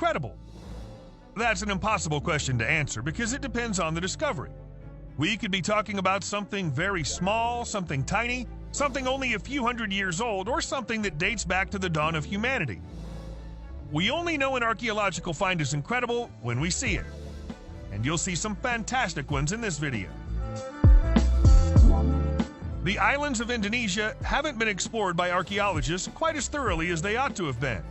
incredible? That's an impossible question to answer because it depends on the discovery. We could be talking about something very small, something tiny, something only a few hundred years old, or something that dates back to the dawn of humanity. We only know an archaeological find is incredible when we see it. And you'll see some fantastic ones in this video. The islands of Indonesia haven't been explored by archaeologists quite as thoroughly as they ought to have been.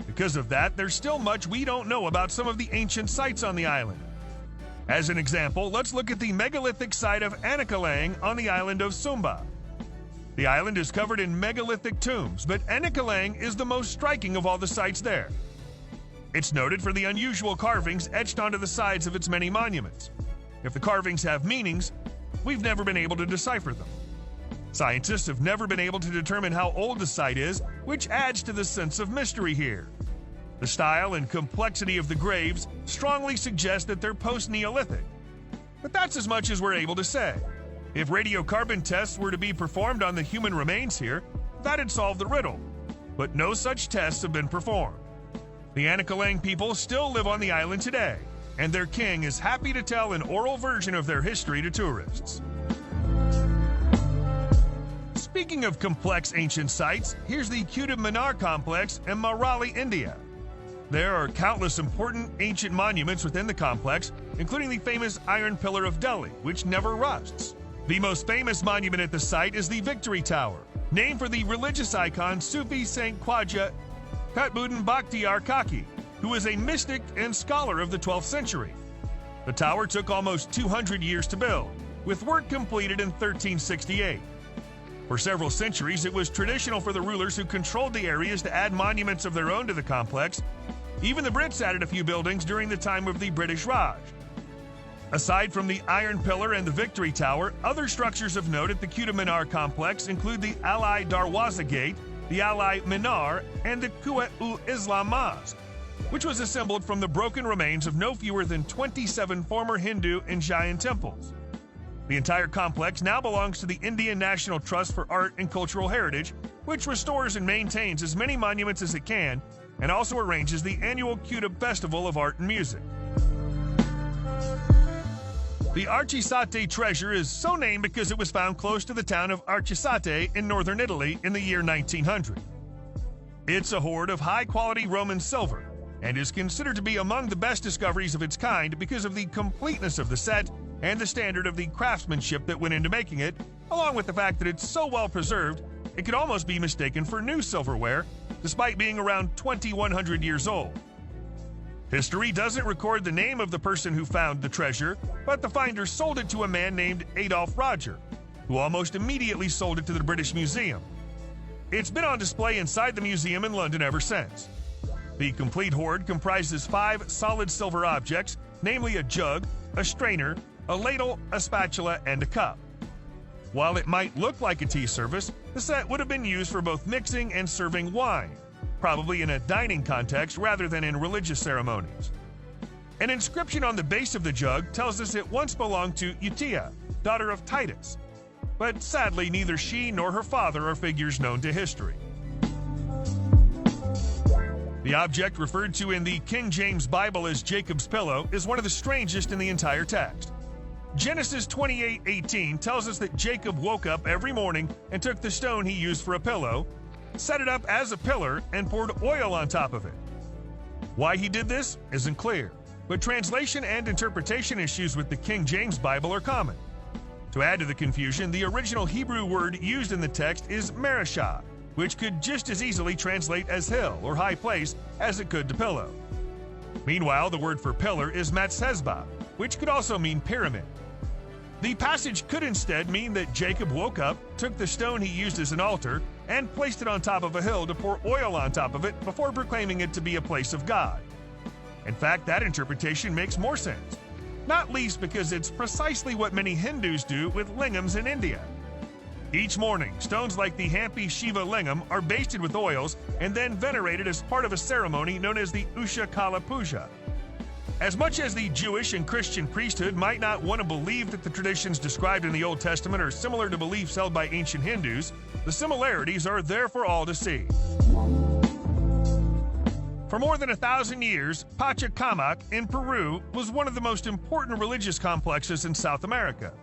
Because of that, there's still much we don't know about some of the ancient sites on the island. As an example, let's look at the megalithic site of Archaeological on the island of Sumba. The island is covered in megalithic tombs, but Archaeological is the most striking of all the sites there. It's noted for the unusual carvings etched onto the sides of its many monuments. If the carvings have meanings, we've never been able to decipher them. Scientists have never been able to determine how old the site is, which adds to the sense of mystery here. The style and complexity of the graves strongly suggest that they're post-Neolithic. But that's as much as we're able to say. If radiocarbon tests were to be performed on the human remains here, that'd solve the riddle. But no such tests have been performed. The Archaeological people still live on the island today, and their king is happy to tell an oral version of their history to tourists. Speaking of complex ancient sites, here's the Qutub Minar complex in Marali, India. There are countless important ancient monuments within the complex, including the famous Iron Pillar of Delhi, which never rusts. The most famous monument at the site is the Victory Tower, named for the religious icon Sufi Saint Khwaja Qutbuddin Bakhtiar Kaki, who was a mystic and scholar of the 12th century. The tower took almost 200 years to build, with work completed in 1368. For several centuries, it was traditional for the rulers who controlled the areas to add monuments of their own to the complex. Even the Brits added a few buildings during the time of the British Raj. Aside from the Iron Pillar and the Victory Tower, other structures of note at the Qutub Minar complex include the Alai Darwaza Gate, the Alai Minar, and the Quwwat-ul-Islam Mosque, which was assembled from the broken remains of no fewer than 27 former Hindu and Jain temples. The entire complex now belongs to the Indian National Trust for Art and Cultural Heritage, which restores and maintains as many monuments as it can, and also arranges the annual Qutub Festival of Art and Music. The Arcisate treasure is so named because it was found close to the town of Arcisate in northern Italy in the year 1900. It's a hoard of high-quality Roman silver, and is considered to be among the best discoveries of its kind because of the completeness of the set and the standard of the craftsmanship that went into making it, along with the fact that it's so well preserved, it could almost be mistaken for new silverware, despite being around 2,100 years old. History doesn't record the name of the person who found the treasure, but the finder sold it to a man named Adolf Roger, who almost immediately sold it to the British Museum. It's been on display inside the museum in London ever since. The complete hoard comprises 5 solid silver objects, namely a jug, a strainer, a ladle, a spatula, and a cup. While it might look like a tea service, the set would have been used for both mixing and serving wine, probably in a dining context rather than in religious ceremonies. An inscription on the base of the jug tells us it once belonged to Eutia, daughter of Titus, but sadly neither she nor her father are figures known to history. The object referred to in the King James Bible as Jacob's pillow is one of the strangest in the entire text. Genesis 28:18 tells us that Jacob woke up every morning and took the stone he used for a pillow, set it up as a pillar, and poured oil on top of it. Why he did this isn't clear, but translation and interpretation issues with the King James Bible are common. To add to the confusion, the original Hebrew word used in the text is marashah, which could just as easily translate as hill or high place as it could to pillow. Meanwhile, the word for pillar is matzezbah, which could also mean pyramid. The passage could instead mean that Jacob woke up, took the stone he used as an altar, and placed it on top of a hill to pour oil on top of it before proclaiming it to be a place of God. In fact, that interpretation makes more sense, not least because it's precisely what many Hindus do with lingams in India. Each morning, stones like the Hampi Shiva lingam are basted with oils and then venerated as part of a ceremony known as the Usha Kala Puja. As much as the Jewish and Christian priesthood might not want to believe that the traditions described in the Old Testament are similar to beliefs held by ancient Hindus, the similarities are there for all to see. For more than 1,000 years, Pachacamac in Peru was one of the most important religious complexes in South America.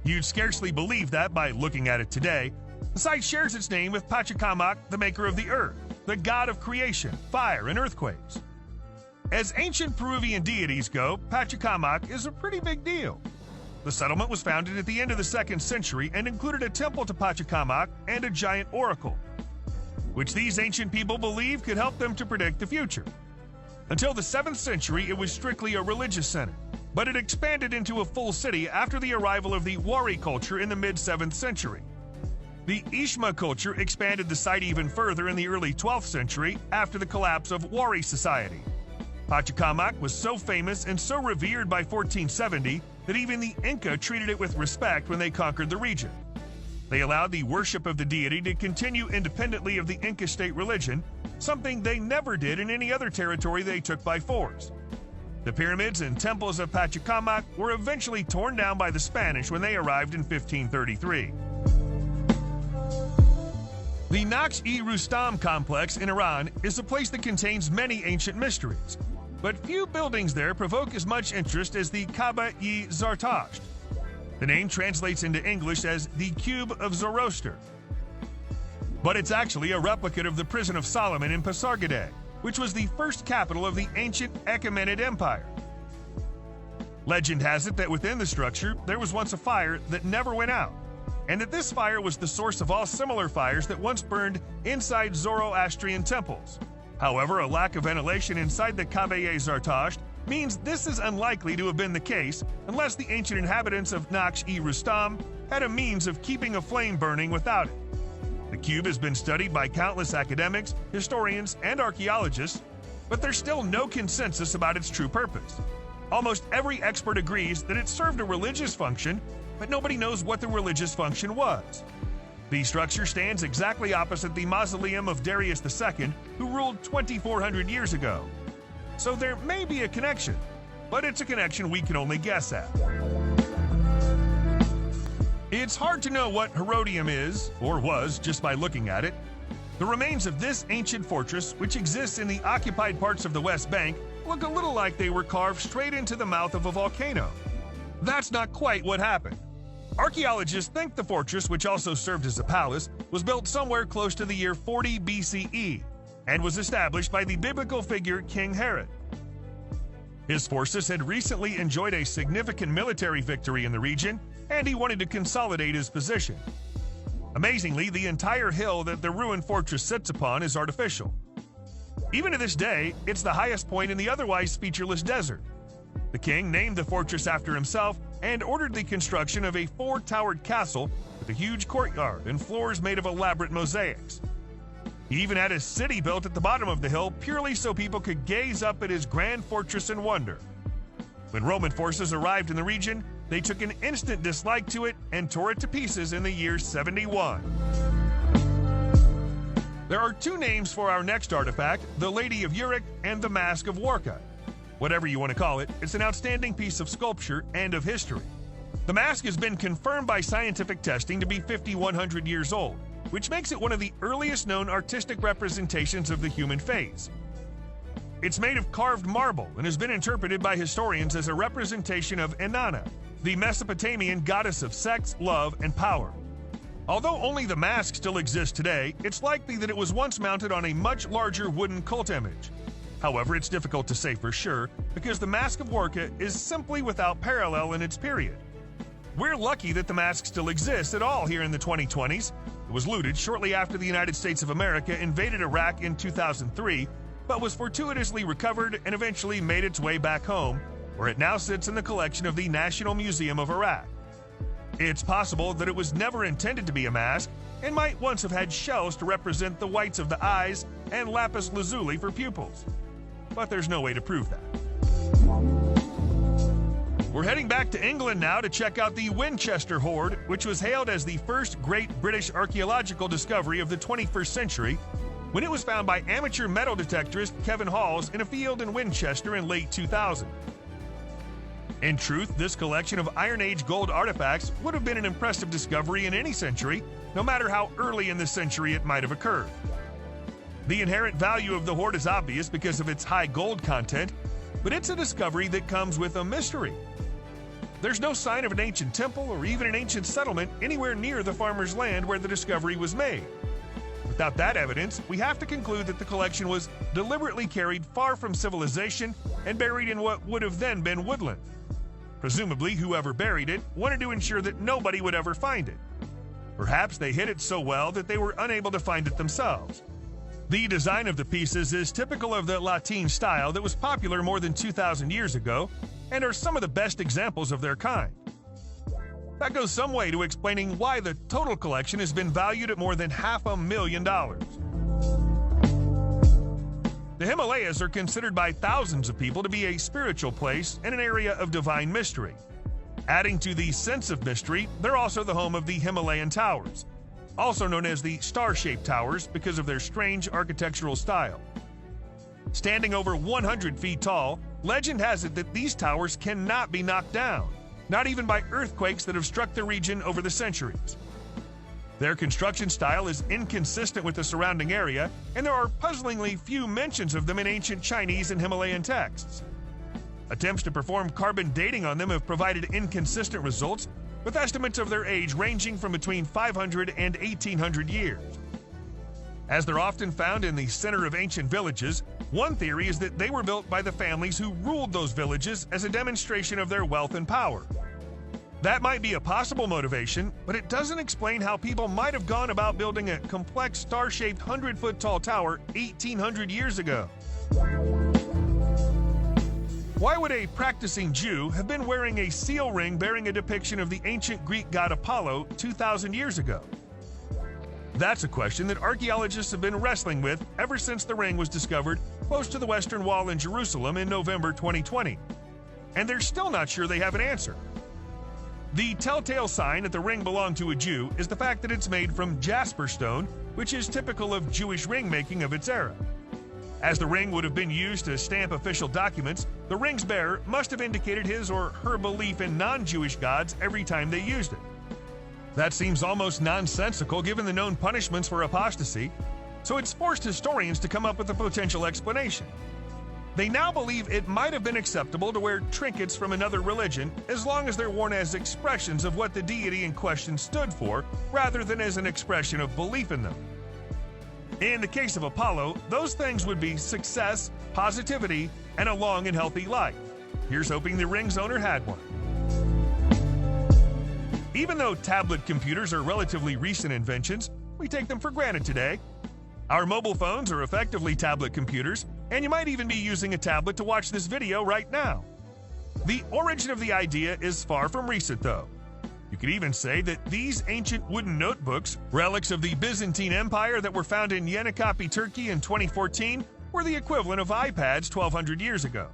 You'd scarcely believe that by looking at it today. The site shares its name with Pachacamac, the maker of the earth, the god of creation, fire, and earthquakes. As ancient Peruvian deities go, Pachacamac is a pretty big deal. The settlement was founded at the end of the 2nd century and included a temple to Pachacamac and a giant oracle, which these ancient people believed could help them to predict the future. Until the 7th century, it was strictly a religious center, but it expanded into a full city after the arrival of the Wari culture in the mid-7th century. The Ishma culture expanded the site even further in the early 12th century after the collapse of Wari society. Pachacamac was so famous and so revered by 1470 that even the Inca treated it with respect when they conquered the region. They allowed the worship of the deity to continue independently of the Inca state religion, something they never did in any other territory they took by force. The pyramids and temples of Pachacamac were eventually torn down by the Spanish when they arrived in 1533. The Naqsh-e-Rustam complex in Iran is a place that contains many ancient mysteries, but few buildings there provoke as much interest as the Kaaba-e-Zartasht. The name translates into English as the Cube of Zoroaster, but it's actually a replicate of the Prison of Solomon in Pasargadae, which was the first capital of the ancient Achaemenid Empire. Legend has it that within the structure there was once a fire that never went out, and that this fire was the source of all similar fires that once burned inside Zoroastrian temples. However, a lack of ventilation inside the Kaaba-e-Zartasht means this is unlikely to have been the case unless the ancient inhabitants of Naqsh-e-Rustam had a means of keeping a flame burning without it. The cube has been studied by countless academics, historians, and archaeologists, but there's still no consensus about its true purpose. Almost every expert agrees that it served a religious function, but nobody knows what the religious function was. The structure stands exactly opposite the mausoleum of Darius II, who ruled 2,400 years ago. So there may be a connection, but it's a connection we can only guess at. It's hard to know what Herodium is, or was, just by looking at it. The remains of this ancient fortress, which exists in the occupied parts of the West Bank, look a little like they were carved straight into the mouth of a volcano. That's not quite what happened. Archaeologists think the fortress, which also served as a palace, was built somewhere close to the year 40 BCE and was established by the biblical figure King Herod. His forces had recently enjoyed a significant military victory in the region, and he wanted to consolidate his position. Amazingly, the entire hill that the ruined fortress sits upon is artificial. Even to this day, it's the highest point in the otherwise featureless desert. The king named the fortress after himself and ordered the construction of a 4-towered castle with a huge courtyard and floors made of elaborate mosaics. He even had a city built at the bottom of the hill purely so people could gaze up at his grand fortress in wonder. When Roman forces arrived in the region, they took an instant dislike to it and tore it to pieces in the year 71. There are 2 names for our next artifact, the Lady of Uruk and the Mask of Warka. Whatever you want to call it, it's an outstanding piece of sculpture and of history. The mask has been confirmed by scientific testing to be 5,100 years old, which makes it one of the earliest known artistic representations of the human face. It's made of carved marble and has been interpreted by historians as a representation of Inanna, the Mesopotamian goddess of sex, love, and power. Although only the mask still exists today, it's likely that it was once mounted on a much larger wooden cult image. However, it's difficult to say for sure because the Mask of Warka is simply without parallel in its period. We're lucky that the mask still exists at all here in the 2020s. It was looted shortly after the United States of America invaded Iraq in 2003, but was fortuitously recovered and eventually made its way back home, where it now sits in the collection of the National Museum of Iraq. It's possible that it was never intended to be a mask and might once have had shells to represent the whites of the eyes and lapis lazuli for pupils. But there's no way to prove that. We're heading back to England now to check out the Winchester Hoard, which was hailed as the first great British archaeological discovery of the 21st century when it was found by amateur metal detectorist Kevin Halls in a field in Winchester in late 2000. In truth, this collection of Iron Age gold artifacts would have been an impressive discovery in any century, no matter how early in the century it might have occurred. The inherent value of the hoard is obvious because of its high gold content, but it's a discovery that comes with a mystery. There's no sign of an ancient temple or even an ancient settlement anywhere near the farmer's land where the discovery was made. Without that evidence, we have to conclude that the collection was deliberately carried far from civilization and buried in what would have then been woodland. Presumably, whoever buried it wanted to ensure that nobody would ever find it. Perhaps they hid it so well that they were unable to find it themselves. The design of the pieces is typical of the Latin style that was popular more than 2,000 years ago and are some of the best examples of their kind. That goes some way to explaining why the total collection has been valued at more than $500,000. The Himalayas are considered by thousands of people to be a spiritual place and an area of divine mystery. Adding to the sense of mystery, they're also the home of the Himalayan Towers, also known as the star-shaped towers because of their strange architectural style. Standing over 100 feet tall, legend has it that these towers cannot be knocked down, not even by earthquakes that have struck the region over the centuries. Their construction style is inconsistent with the surrounding area, and there are puzzlingly few mentions of them in ancient Chinese and Himalayan texts. Attempts to perform carbon dating on them have provided inconsistent results, with estimates of their age ranging from between 500 and 1,800 years. As they're often found in the center of ancient villages, one theory is that they were built by the families who ruled those villages as a demonstration of their wealth and power. That might be a possible motivation, but it doesn't explain how people might have gone about building a complex star-shaped 100-foot-tall tower 1,800 years ago. Why would a practicing Jew have been wearing a seal ring bearing a depiction of the ancient Greek god Apollo 2,000 years ago? That's a question that archaeologists have been wrestling with ever since the ring was discovered close to the Western Wall in Jerusalem in November 2020. And they're still not sure they have an answer. The telltale sign that the ring belonged to a Jew is the fact that it's made from jasper stone, which is typical of Jewish ring making of its era. As the ring would have been used to stamp official documents, the ring's bearer must have indicated his or her belief in non-Jewish gods every time they used it. That seems almost nonsensical given the known punishments for apostasy, so it's forced historians to come up with a potential explanation. They now believe it might have been acceptable to wear trinkets from another religion as long as they're worn as expressions of what the deity in question stood for, rather than as an expression of belief in them. In the case of Apollo, those things would be success, positivity, and a long and healthy life. Here's hoping the ring's owner had one. Even though tablet computers are relatively recent inventions, we take them for granted today. Our mobile phones are effectively tablet computers, and you might even be using a tablet to watch this video right now. The origin of the idea is far from recent, though. You could even say that these ancient wooden notebooks, relics of the Byzantine Empire that were found in Yenikapi, Turkey in 2014, were the equivalent of iPads 1,200 years ago.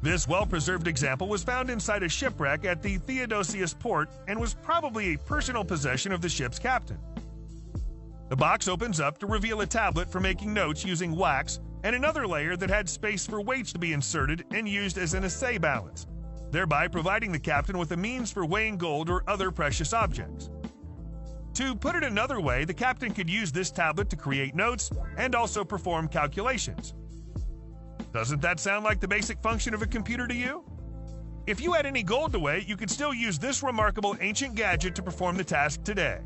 This well-preserved example was found inside a shipwreck at the Theodosius port and was probably a personal possession of the ship's captain. The box opens up to reveal a tablet for making notes using wax and another layer that had space for weights to be inserted and used as an assay balance, thereby providing the captain with a means for weighing gold or other precious objects. To put it another way, the captain could use this tablet to create notes and also perform calculations. Doesn't that sound like the basic function of a computer to you? If you had any gold to weigh, you could still use this remarkable ancient gadget to perform the task today.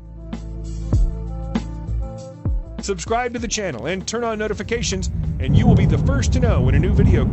Subscribe to the channel and turn on notifications, and you will be the first to know when a new video